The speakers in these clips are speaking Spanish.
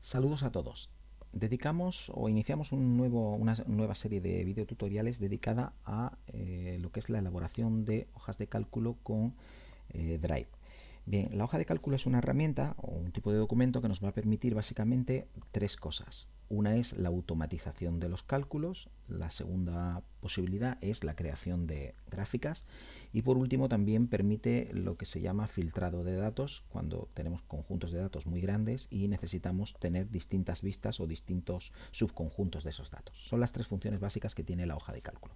Saludos a todos. Dedicamos o iniciamos una nueva serie de videotutoriales dedicada a lo que es la elaboración de hojas de cálculo con Drive. Bien, la hoja de cálculo es una herramienta o un tipo de documento que nos va a permitir básicamente tres cosas. Una es la automatización de los cálculos, la segunda posibilidad es la creación de gráficas y por último también permite lo que se llama filtrado de datos cuando tenemos conjuntos de datos muy grandes y necesitamos tener distintas vistas o distintos subconjuntos de esos datos. Son las tres funciones básicas que tiene la hoja de cálculo.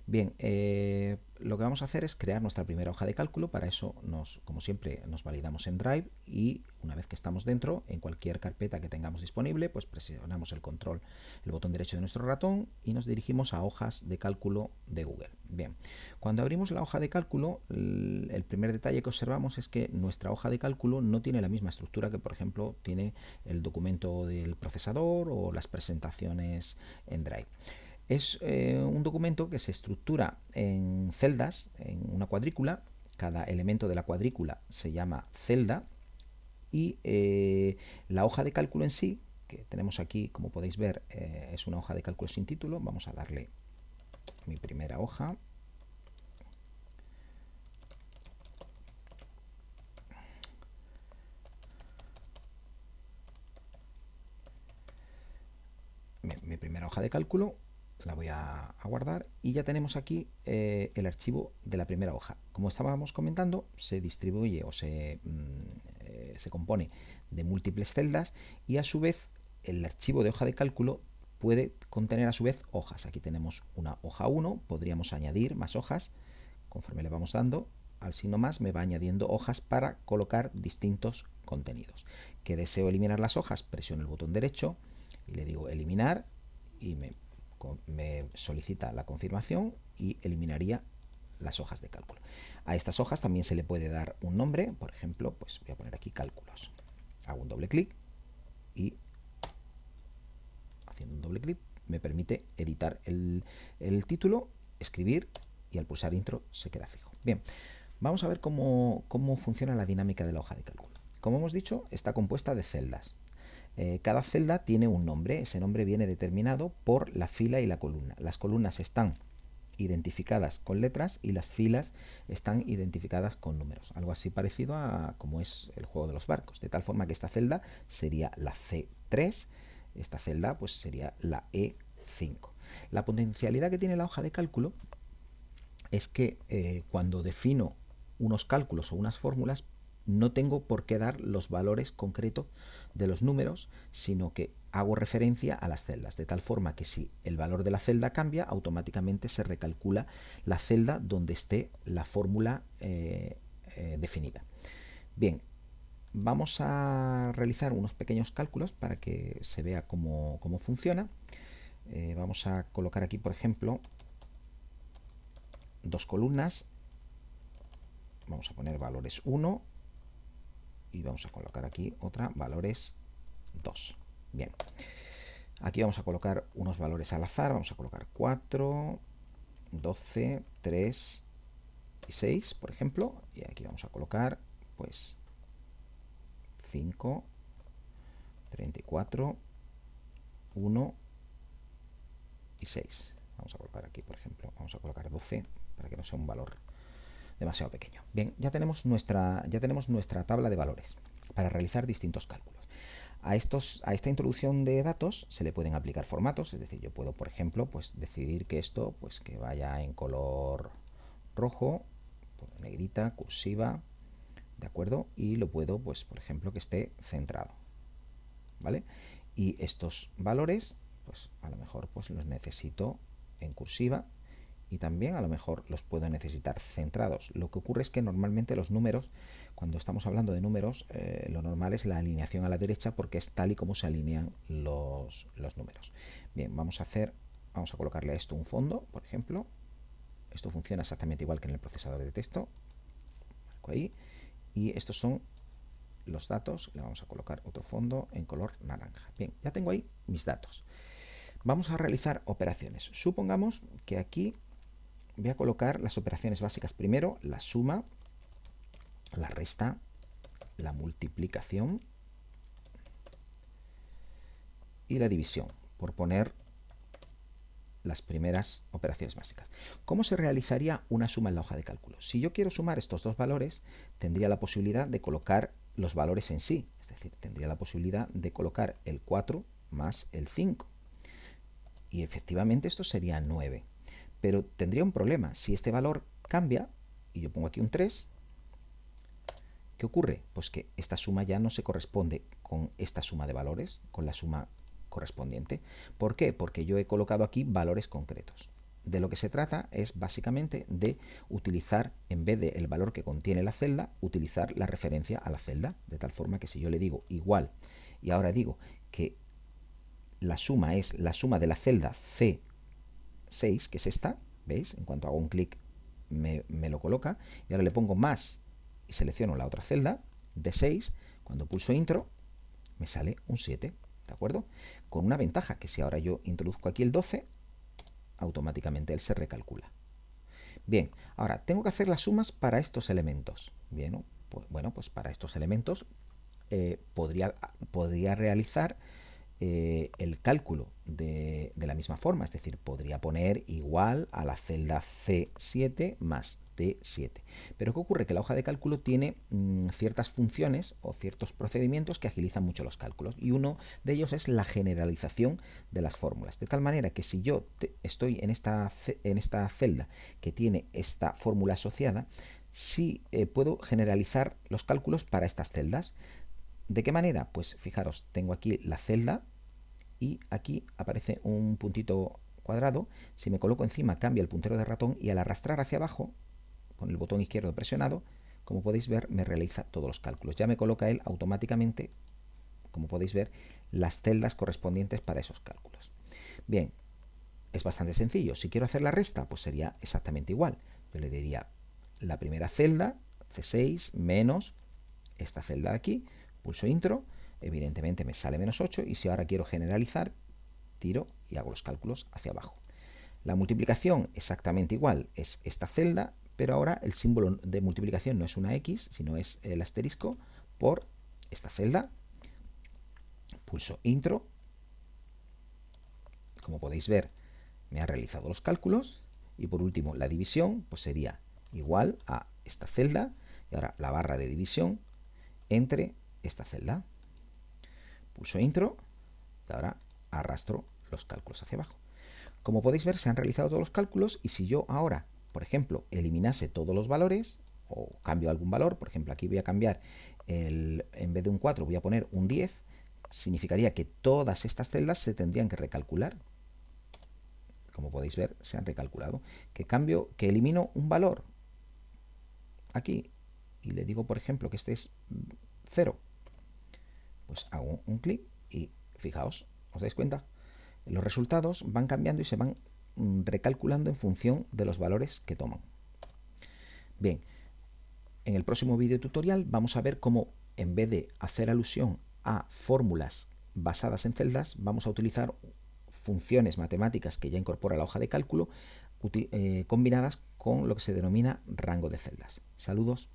Bien, lo que vamos a hacer es crear nuestra primera hoja de cálculo. Para eso, como siempre, nos validamos en Drive y una vez que estamos dentro, en cualquier carpeta que tengamos disponible, pues presionamos el botón derecho de nuestro ratón y nos dirigimos a hojas de cálculo de Google. Bien, cuando abrimos la hoja de cálculo, el primer detalle que observamos es que nuestra hoja de cálculo no tiene la misma estructura que, por ejemplo, tiene el documento del procesador o las presentaciones en Drive. Es un documento que se estructura en celdas, en una cuadrícula. Cada elemento de la cuadrícula se llama celda y la hoja de cálculo en sí, que tenemos aquí, como podéis ver, es una hoja de cálculo sin título. Vamos a darle mi primera hoja. Mi primera hoja de cálculo la voy a guardar y ya tenemos aquí el archivo de la primera hoja. Como estábamos comentando, se distribuye o se compone de múltiples celdas y a su vez el archivo de hoja de cálculo puede contener a su vez hojas. Aquí tenemos una hoja 1, podríamos añadir más hojas conforme le vamos dando al signo más me va añadiendo hojas para colocar distintos contenidos. Que deseo eliminar las hojas, presiono el botón derecho y le digo eliminar y me solicita la confirmación y eliminaría las hojas de cálculo. A estas hojas también se le puede dar un nombre, por ejemplo, pues voy a poner aquí cálculos. Hago un doble clic y haciendo un doble clic me permite editar el título, escribir y al pulsar intro se queda fijo. Bien, vamos a ver cómo funciona la dinámica de la hoja de cálculo. Como hemos dicho, está compuesta de celdas. Cada celda tiene un nombre, ese nombre viene determinado por la fila y la columna. Las columnas están identificadas con letras y las filas están identificadas con números, algo así parecido a como es el juego de los barcos, de tal forma que esta celda sería la C3, esta celda pues sería la E5. La potencialidad que tiene la hoja de cálculo es que cuando defino unos cálculos o unas fórmulas no tengo por qué dar los valores concretos de los números, sino que hago referencia a las celdas, de tal forma que si el valor de la celda cambia, automáticamente se recalcula la celda donde esté la fórmula definida. Bien, vamos a realizar unos pequeños cálculos para que se vea cómo funciona. Vamos a colocar aquí, por ejemplo, dos columnas. Vamos a poner valores 1 y vamos a colocar aquí otra, valores 2. Bien, aquí vamos a colocar unos valores al azar, vamos a colocar 4, 12, 3 y 6, por ejemplo, y aquí vamos a colocar pues 5, 34, 1 y 6. Vamos a colocar aquí, por ejemplo, vamos a colocar 12 para que no sea un valor demasiado pequeño. Bien, ya tenemos nuestra tabla de valores para realizar distintos cálculos. A esta introducción de datos se le pueden aplicar formatos, es decir, yo puedo, por ejemplo, pues decidir que esto pues que vaya en color rojo, negrita, cursiva, ¿de acuerdo? Y lo puedo, pues, por ejemplo, que esté centrado, ¿vale? Y estos valores, pues a lo mejor pues los necesito en cursiva y también a lo mejor los puedo necesitar centrados. Lo que ocurre es que normalmente los números, cuando estamos hablando de números, lo normal es la alineación a la derecha porque es tal y como se alinean los números. Bien, vamos a colocarle a esto un fondo, por ejemplo. Esto funciona exactamente igual que en el procesador de texto. Marco ahí. Y estos son los datos. Le vamos a colocar otro fondo en color naranja. Bien, ya tengo ahí mis datos. Vamos a realizar operaciones. Supongamos que aquí voy a colocar las operaciones básicas primero, la suma, la resta, la multiplicación y la división, por poner las primeras operaciones básicas. ¿Cómo se realizaría una suma en la hoja de cálculo? Si yo quiero sumar estos dos valores, tendría la posibilidad de colocar los valores en sí, es decir, tendría la posibilidad de colocar el 4 más el 5. Y efectivamente esto sería 9. Pero tendría un problema. Si este valor cambia, y yo pongo aquí un 3, ¿qué ocurre? Pues que esta suma ya no se corresponde con esta suma de valores, con la suma correspondiente. ¿Por qué? Porque yo he colocado aquí valores concretos. De lo que se trata es básicamente de utilizar, en vez del valor que contiene la celda, utilizar la referencia a la celda, de tal forma que si yo le digo igual, y ahora digo que la suma es la suma de la celda C6, que es esta, ¿veis? En cuanto hago un clic me lo coloca, y ahora le pongo más y selecciono la otra celda, D6, cuando pulso intro me sale un 7, ¿de acuerdo? Con una ventaja, que si ahora yo introduzco aquí el 12, automáticamente él se recalcula. Bien, ahora tengo que hacer las sumas para estos elementos. Bien, pues para estos elementos podría realizar el cálculo de la misma forma, es decir, podría poner igual a la celda C7 más D7. Pero ¿qué ocurre? Que la hoja de cálculo tiene ciertas funciones o ciertos procedimientos que agilizan mucho los cálculos, y uno de ellos es la generalización de las fórmulas, de tal manera que si yo estoy en esta celda que tiene esta fórmula asociada, sí puedo generalizar los cálculos para estas celdas. ¿De qué manera? Pues fijaros, tengo aquí la celda y aquí aparece un puntito cuadrado. Si me coloco encima cambia el puntero de ratón, y al arrastrar hacia abajo con el botón izquierdo presionado, como podéis ver, me realiza todos los cálculos. Ya me coloca él automáticamente, como podéis ver, las celdas correspondientes para esos cálculos. Bien, es bastante sencillo. Si quiero hacer la resta, pues sería exactamente igual. Yo le diría la primera celda, C6, menos esta celda de aquí, pulso intro, evidentemente me sale menos 8, y si ahora quiero generalizar, tiro y hago los cálculos hacia abajo. La multiplicación exactamente igual, es esta celda, pero ahora el símbolo de multiplicación no es una X, sino es el asterisco por esta celda. Pulso intro. Como podéis ver, me ha realizado los cálculos. Y por último, la división pues sería igual a esta celda, y ahora la barra de división entre esta celda. Pulso intro y ahora arrastro los cálculos hacia abajo. Como podéis ver, se han realizado todos los cálculos, y si yo ahora, por ejemplo, eliminase todos los valores o cambio algún valor, por ejemplo, aquí voy a cambiar en vez de un 4 voy a poner un 10, significaría que todas estas celdas se tendrían que recalcular. Como podéis ver, se han recalculado. Que elimino un valor aquí y le digo, por ejemplo, que este es 0, pues hago un clic y fijaos, ¿os dais cuenta? Los resultados van cambiando y se van recalculando en función de los valores que toman. Bien, en el próximo vídeo tutorial vamos a ver cómo, en vez de hacer alusión a fórmulas basadas en celdas, vamos a utilizar funciones matemáticas que ya incorpora la hoja de cálculo, combinadas con lo que se denomina rango de celdas. Saludos.